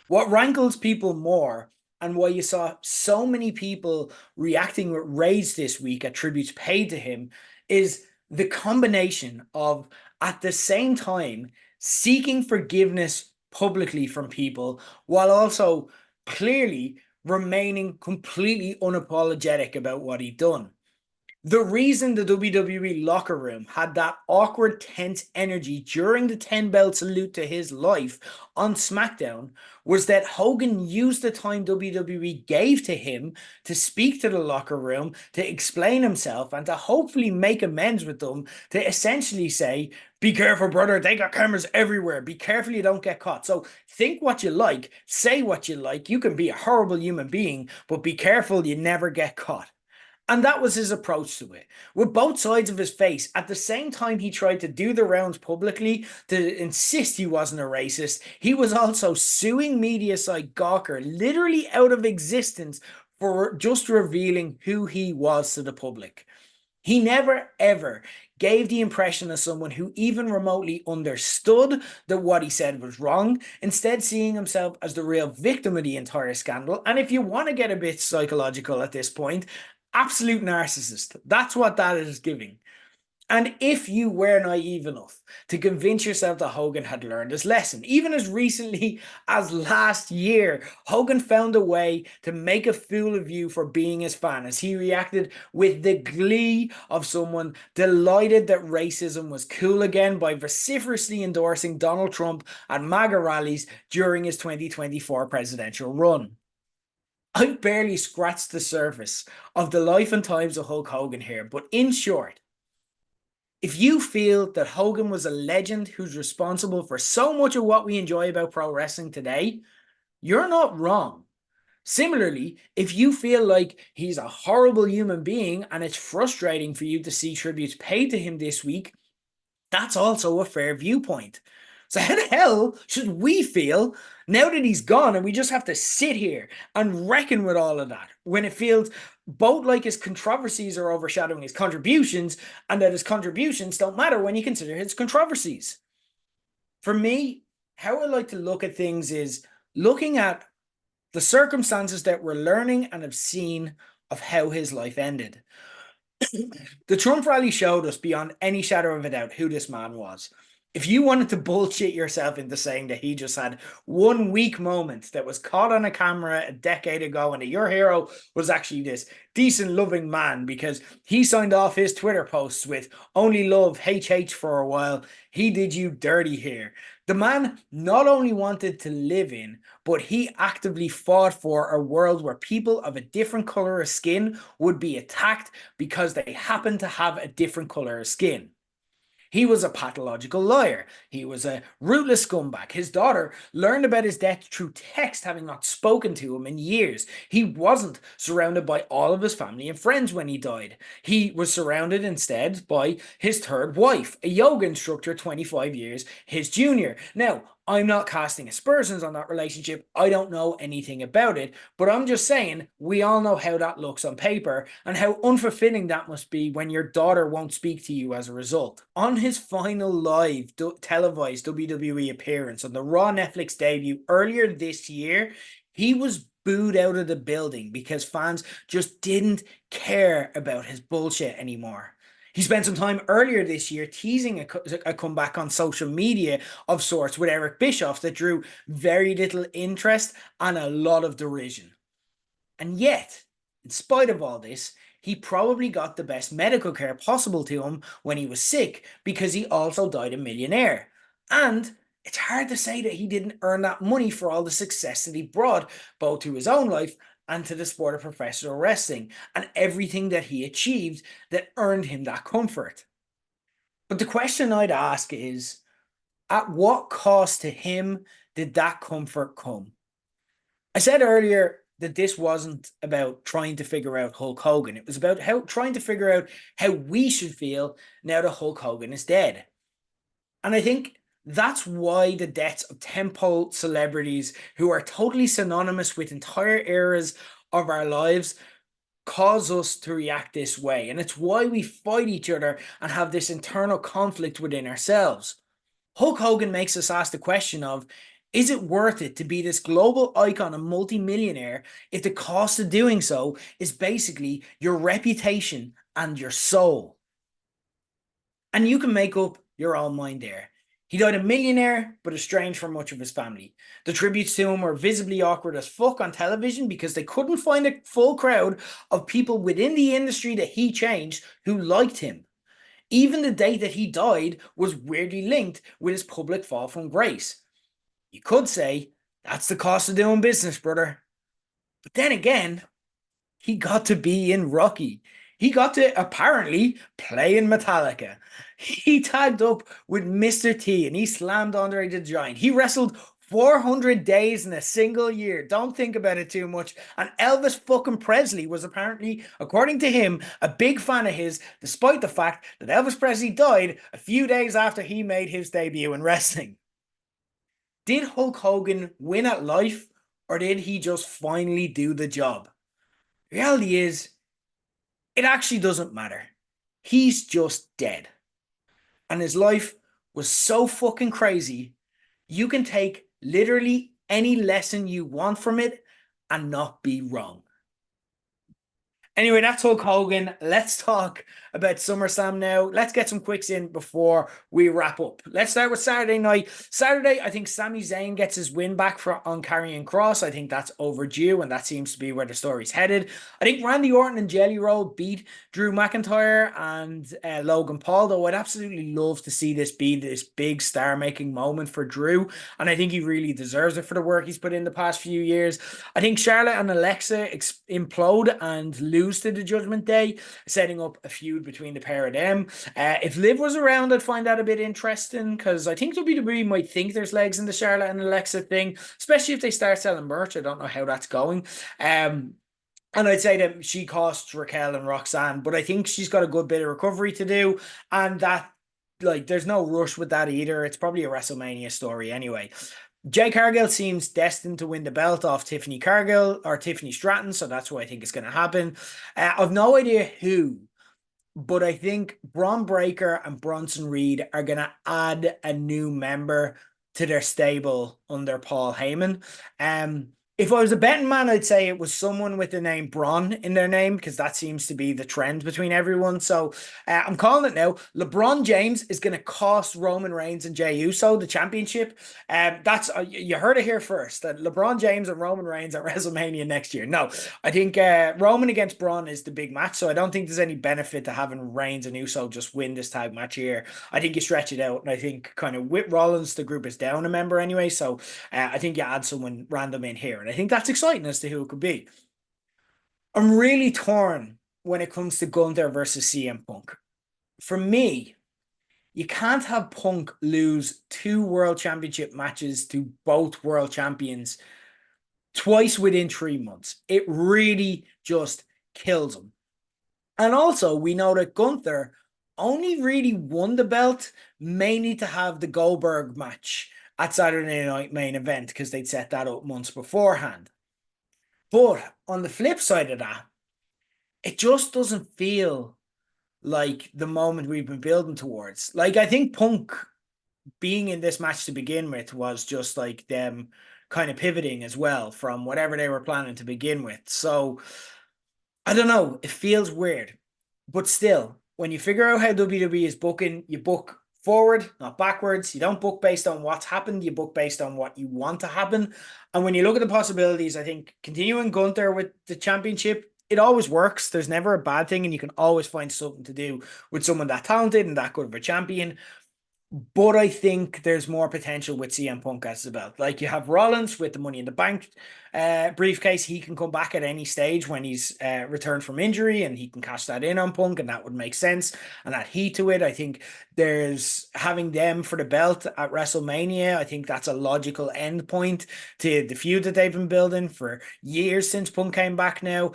What rankles people more, and why you saw so many people reacting with rage this week at tributes paid to him, is the combination of, at the same time, seeking forgiveness publicly from people while also clearly remaining completely unapologetic about what he'd done. The reason the WWE locker room had that awkward, tense energy during the 10 belt salute to his life on SmackDown was that Hogan used the time WWE gave to him to speak to the locker room, to explain himself, and to hopefully make amends with them, to essentially say, be careful, brother, they got cameras everywhere, be careful you don't get caught. So think what you like, say what you like, you can be a horrible human being, but be careful you never get caught. And that was his approach to it, with both sides of his face. At the same time he tried to do the rounds publicly to insist he wasn't a racist, he was also suing media site Gawker literally out of existence for just revealing who he was to the public. He never, ever gave the impression of someone who even remotely understood that what he said was wrong, instead seeing himself as the real victim of the entire scandal. And if you want to get a bit psychological at this point, absolute narcissist. That's what that is giving. And if you were naive enough to convince yourself that Hogan had learned his lesson, even as recently as last year, Hogan found a way to make a fool of you for being his fan, as he reacted with the glee of someone delighted that racism was cool again by vociferously endorsing Donald Trump at MAGA rallies during his 2024 presidential run. I've barely scratched the surface of the life and times of Hulk Hogan here, but in short, if you feel that Hogan was a legend who's responsible for so much of what we enjoy about pro wrestling today, you're not wrong. Similarly, if you feel like he's a horrible human being and it's frustrating for you to see tributes paid to him this week, that's also a fair viewpoint. So how the hell should we feel now that he's gone and we just have to sit here and reckon with all of that when it feels both like his controversies are overshadowing his contributions and that his contributions don't matter when you consider his controversies? For me, how I like to look at things is looking at the circumstances that we're learning and have seen of how his life ended. The Trump rally showed us beyond any shadow of a doubt who this man was. If you wanted to bullshit yourself into saying that he just had one weak moment that was caught on a camera a decade ago and that your hero was actually this decent, loving man because he signed off his Twitter posts with only love HH for a while, he did you dirty here. The man not only wanted to live in, but he actively fought for a world where people of a different color of skin would be attacked because they happen to have a different color of skin. He was a pathological liar. He was a ruthless scumbag. His daughter learned about his death through text, having not spoken to him in years. He wasn't surrounded by all of his family and friends when he died. He was surrounded instead by his third wife, a yoga instructor 25 years his junior. Now, I'm not casting aspersions on that relationship. I don't know anything about it, but I'm just saying we all know how that looks on paper and how unfulfilling that must be when your daughter won't speak to you as a result. On his final live televised WWE appearance on the Raw Netflix debut earlier this year, he was booed out of the building because fans just didn't care about his bullshit anymore. He spent some time earlier this year teasing a comeback on social media of sorts with Eric Bischoff that drew very little interest and a lot of derision. And yet, in spite of all this, he probably got the best medical care possible to him when he was sick because he also died a millionaire. And it's hard to say that he didn't earn that money for all the success that he brought, both to his own life and to the sport of professional wrestling, and everything that he achieved that earned him that comfort. But the question I'd ask is, at what cost to him did that comfort come? I said earlier that this wasn't about trying to figure out Hulk Hogan. It was about trying to figure out how we should feel now that Hulk Hogan is dead. And I think that's why the deaths of tentpole celebrities who are totally synonymous with entire eras of our lives cause us to react this way. And it's why we fight each other and have this internal conflict within ourselves. Hulk Hogan makes us ask the question of, is it worth it to be this global icon and multimillionaire if the cost of doing so is basically your reputation and your soul? And you can make up your own mind there. He died a millionaire, but estranged from much of his family. The tributes to him were visibly awkward as fuck on television because they couldn't find a full crowd of people within the industry that he changed who liked him. Even the date that he died was weirdly linked with his public fall from grace. You could say, that's the cost of doing business, brother. But then again, he got to be in Rocky. He got to apparently play in Metallica. He tagged up with Mr. T and he slammed Andre the Giant. He wrestled 400 days in a single year. Don't think about it too much. And Elvis fucking Presley was apparently, according to him, a big fan of his, despite the fact that Elvis Presley died a few days after he made his debut in wrestling. Did Hulk Hogan win at life, or did he just finally do the job? The reality is, it actually doesn't matter. He's just dead. And his life was so fucking crazy, you can take literally any lesson you want from it and not be wrong. Anyway, that's Hulk Hogan. Let's talk about SummerSlam now. Let's get some quicks in before we wrap up. Let's start with Saturday night. Saturday, I think Sami Zayn gets his win back on Karrion Kross. I think that's overdue, and that seems to be where the story's headed. I think Randy Orton and Jelly Roll beat Drew McIntyre and Logan Paul, though I'd absolutely love to see this be this big star-making moment for Drew, and I think he really deserves it for the work he's put in the past few years. I think Charlotte and Alexa implode and lose lose to the Judgment Day, setting up a feud between the pair of them. If Liv was around, I'd find that a bit interesting because I think WWE might think there's legs in the Charlotte and Alexa thing, especially if they start selling merch. I don't know how that's going. And I'd say that she costs Raquel and Roxanne, but I think she's got a good bit of recovery to do. And that, like, there's no rush with that either. It's probably a WrestleMania story anyway. Jay Cargill seems destined to win the belt off Tiffany Cargill or Tiffany Stratton, so that's what I think is going to happen. I've no idea who, but I think Braun Breaker and Bronson Reed are going to add a new member to their stable under Paul Heyman. If I was a betting man, I'd say it was someone with the name Braun in their name because that seems to be the trend between everyone. So I'm calling it now. LeBron James is going to cost Roman Reigns and Jey Uso the championship. That's you heard it here first. That LeBron James and Roman Reigns at WrestleMania next year. No, I think Roman against Braun is the big match. So I don't think there's any benefit to having Reigns and Uso just win this tag match here. I think you stretch it out, and I think kind of with Rollins, the group is down a member anyway. So I think you add someone random in here. I think that's exciting as to who it could be. I'm really torn when it comes to Gunther versus CM Punk. For me, you can't have Punk lose 2 world championship matches to both world champions twice within 3 months. It really just kills him. And also, we know that Gunther only really won the belt mainly to have the Goldberg match at Saturday Night Main Event because they'd set that up months beforehand. But on the flip side of that, it just doesn't feel like the moment we've been building towards. Like, I think Punk being in this match to begin with was just like them kind of pivoting as well from whatever they were planning to begin with. So, I don't know. It feels weird. But still, when you figure out how WWE is booking, you book forward, not backwards. You don't book based on what's happened. You book based on what you want to happen. And when you look at the possibilities, I think continuing Gunther with the championship, it always works. There's never a bad thing, and you can always find something to do with someone that talented and that good of a champion. But I think there's more potential with CM Punk as the belt. Like, you have Rollins with the Money in the Bank briefcase. He can come back at any stage when he's returned from injury, and he can cash that in on Punk, and that would make sense. And add heat to it. I think there's having them for the belt at WrestleMania. I think that's a logical end point to the feud that they've been building for years since Punk came back now.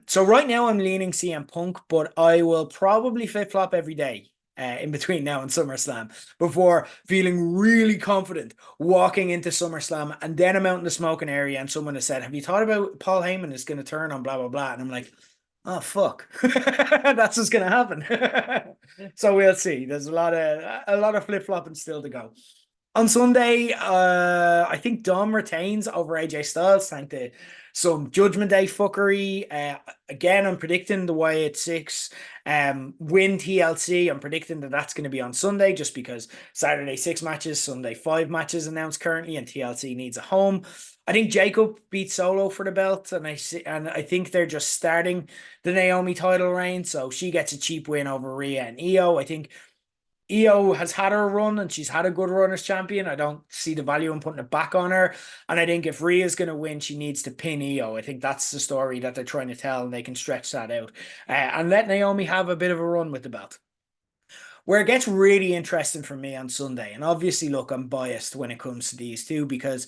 So right now I'm leaning CM Punk, but I will probably flip-flop every day. In between now and SummerSlam before feeling really confident walking into SummerSlam, and then I'm out in the smoking area and someone has said, have you thought about Paul Heyman is going to turn on blah, blah, blah. And I'm like, oh, fuck, that's what's going to happen. So we'll see. There's a lot of flip-flopping still to go. On Sunday, I think Dom retains over AJ Styles thanks to some Judgment Day fuckery. Again, I'm predicting the Wyatt 6 win TLC. I'm predicting that that's going to be on Sunday just because Saturday 6 matches, Sunday 5 matches announced currently, and TLC needs a home. I think Jacob beat Solo for the belt, and I think they're just starting the Naomi title reign, so she gets a cheap win over Rhea and Io. I think Io has had her run and she's had a good run as champion. I don't see the value in putting it back on her. And I think if Rhea's going to win, she needs to pin Io. I think that's the story that they're trying to tell, and they can stretch that out and let Naomi have a bit of a run with the belt. Where it gets really interesting for me on Sunday, and obviously, look, I'm biased when it comes to these two because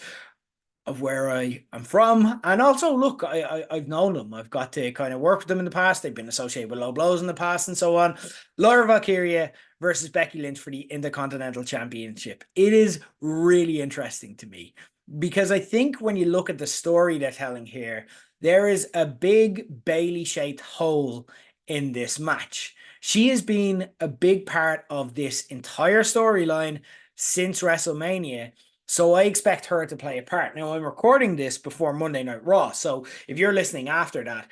of where I am from, and also look, I've known them. I've got to kind of work with them in the past. They've been associated with low blows in the past and so on. Lyra Valkyria versus Becky Lynch for the Intercontinental Championship. It is really interesting to me because I think when you look at the story they're telling here, there is a big Bayley-shaped hole in this match. She has been a big part of this entire storyline since WrestleMania. So I expect her to play a part. Now, I'm recording this before Monday Night Raw. So if you're listening after that,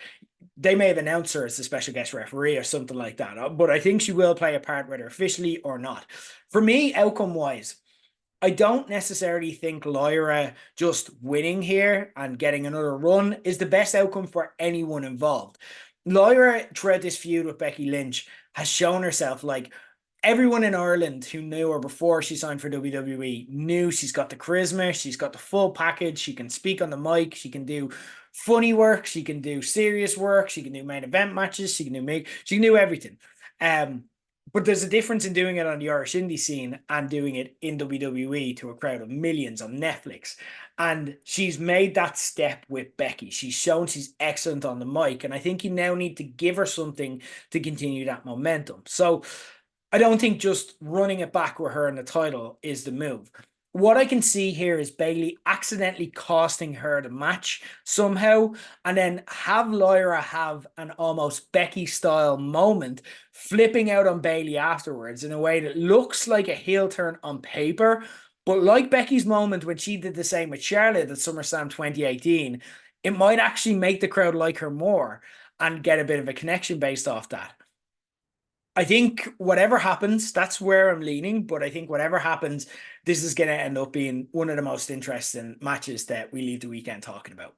they may have announced her as a special guest referee or something like that. But I think she will play a part, whether officially or not. For me, outcome-wise, I don't necessarily think Lyra just winning here and getting another run is the best outcome for anyone involved. Lyra, throughout this feud with Becky Lynch, has shown herself like everyone in Ireland who knew her before she signed for WWE knew she's got the charisma, she's got the full package, she can speak on the mic, she can do funny work, she can do serious work, she can do main event matches, she can do everything. But there's a difference in doing it on the Irish indie scene and doing it in WWE to a crowd of millions on Netflix. And she's made that step with Becky. She's shown she's excellent on the mic. And I think you now need to give her something to continue that momentum. So I don't think just running it back with her in the title is the move. What I can see here is Bayley accidentally costing her the match somehow, and then have Lyra have an almost Becky style moment, flipping out on Bayley afterwards in a way that looks like a heel turn on paper, but like Becky's moment when she did the same with Charlotte at SummerSlam 2018, it might actually make the crowd like her more and get a bit of a connection based off that. I think whatever happens, that's where I'm leaning. But I think whatever happens, this is going to end up being one of the most interesting matches that we leave the weekend talking about.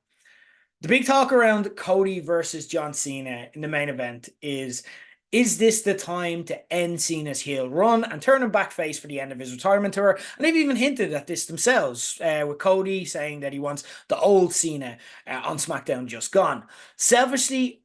The big talk around Cody versus John Cena in the main event is this the time to end Cena's heel run and turn him back face for the end of his retirement tour? And they've even hinted at this themselves, with Cody saying that he wants the old Cena on SmackDown just gone. Selfishly,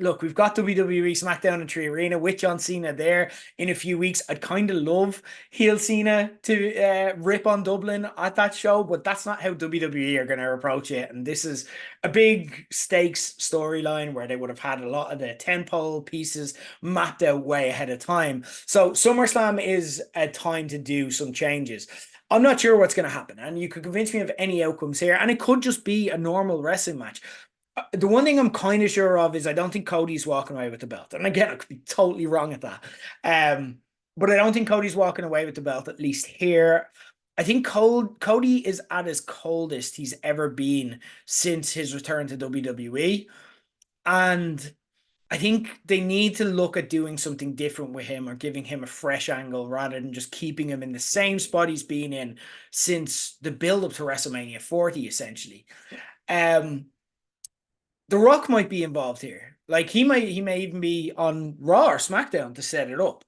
look, we've got WWE SmackDown and 3 Arena with John Cena there in a few weeks. I'd kind of love heel Cena to rip on Dublin at that show, but that's not how WWE are going to approach it. And this is a big stakes storyline where they would have had a lot of the tentpole pieces mapped out way ahead of time. So SummerSlam is a time to do some changes. I'm not sure what's going to happen, and you could convince me of any outcomes here, and it could just be a normal wrestling match. The one thing I'm kind of sure of is I don't think Cody's walking away with the belt. And again, I could be totally wrong at that. But I don't think Cody's walking away with the belt, at least here. I think Cody is at his coldest he's ever been since his return to WWE. And I think they need to look at doing something different with him or giving him a fresh angle rather than just keeping him in the same spot he's been in since the build-up to WrestleMania 40, essentially. The Rock might be involved here. Like he may even be on Raw or SmackDown to set it up.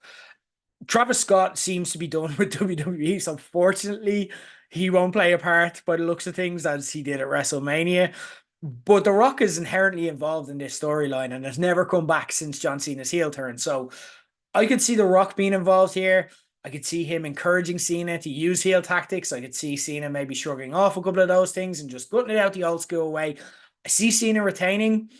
Travis Scott seems to be done with WWE, so unfortunately he won't play a part by the looks of things as he did at WrestleMania. But The Rock is inherently involved in this storyline and has never come back since John Cena's heel turn. So I could see The Rock being involved here. I could see him encouraging Cena to use heel tactics. I could see Cena maybe shrugging off a couple of those things and just gutting it out the old school way. I see Cena retaining.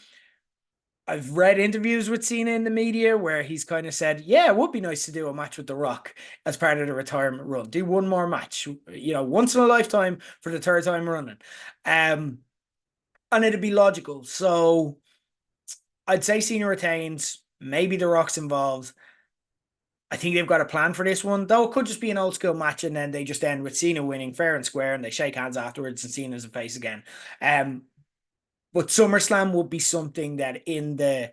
I've read interviews with Cena in the media where he's kind of said, yeah, it would be nice to do a match with The Rock as part of the retirement run. Do one more match, once in a lifetime for the third time running. And it'd be logical. So I'd say Cena retains. Maybe The Rock's involved. I think they've got a plan for this one, though it could just be an old school match and then they just end with Cena winning fair and square and they shake hands afterwards and Cena's a face again. But SummerSlam would be something that in the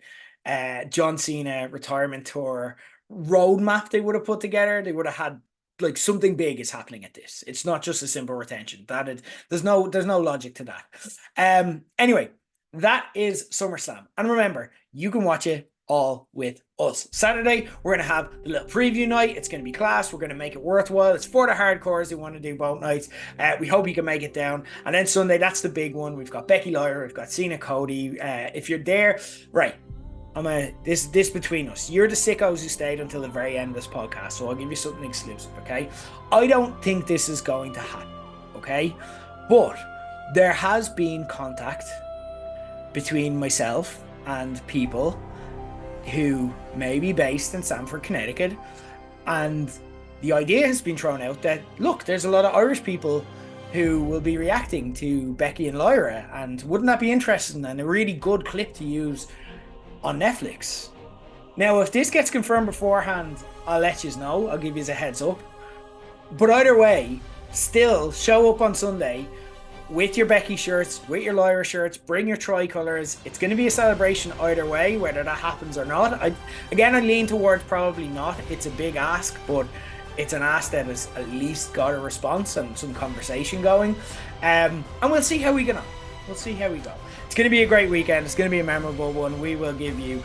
John Cena retirement tour roadmap they would have put together, they would have had like something big is happening at this. It's not just a simple retention. There's no logic to that. Anyway, that is SummerSlam. And remember, you can watch it all with us. Saturday, we're going to have a little preview night. It's going to be class. We're going to make it worthwhile. It's for the hardcores who want to do both nights. We hope you can make it down. And then Sunday, that's the big one. We've got Becky Lyra. We've got Cena Cody. If you're there, right. This between us. You're the sickos who stayed until the very end of this podcast. So I'll give you something exclusive, okay? I don't think this is going to happen, okay? But there has been contact between myself and people who may be based in Stamford, Connecticut, and the idea has been thrown out that, look, there's a lot of Irish people who will be reacting to Becky and Lyra, and wouldn't that be interesting and a really good clip to use on Netflix? Now, if this gets confirmed beforehand, I'll let you know. I'll give you a heads up. But either way, still show up on Sunday with your Becky shirts, with your Lyra shirts, bring your tricolours. It's going to be a celebration either way, whether that happens or not. I lean towards probably not. It's a big ask, but it's an ask that has at least got a response and some conversation going. And we'll see how we get on. We'll see how we go. It's going to be a great weekend. It's going to be a memorable one. We will give you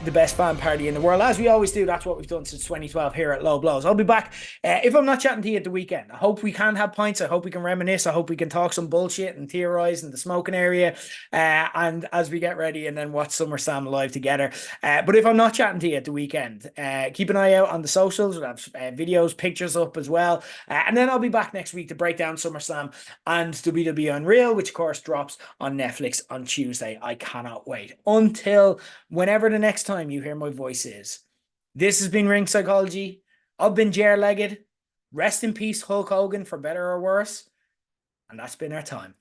the best fan party in the world, as we always do. That's what we've done since 2012 here at Low Blows. I'll be back if I'm not chatting to you at the weekend. I hope we can have pints. I hope we can reminisce. I hope we can talk some bullshit and theorize in the smoking area. And as we get ready and then watch SummerSlam live together. But if I'm not chatting to you at the weekend, keep an eye out on the socials. We'll have videos, pictures up as well. And then I'll be back next week to break down SummerSlam and WWE Unreal, which of course drops on Netflix on Tuesday. I cannot wait. Until whenever the next time you hear my voice is. This has been Ring Psychology. I've been Ger Leggett. Rest in peace, Hulk Hogan, for better or worse. And that's been our time.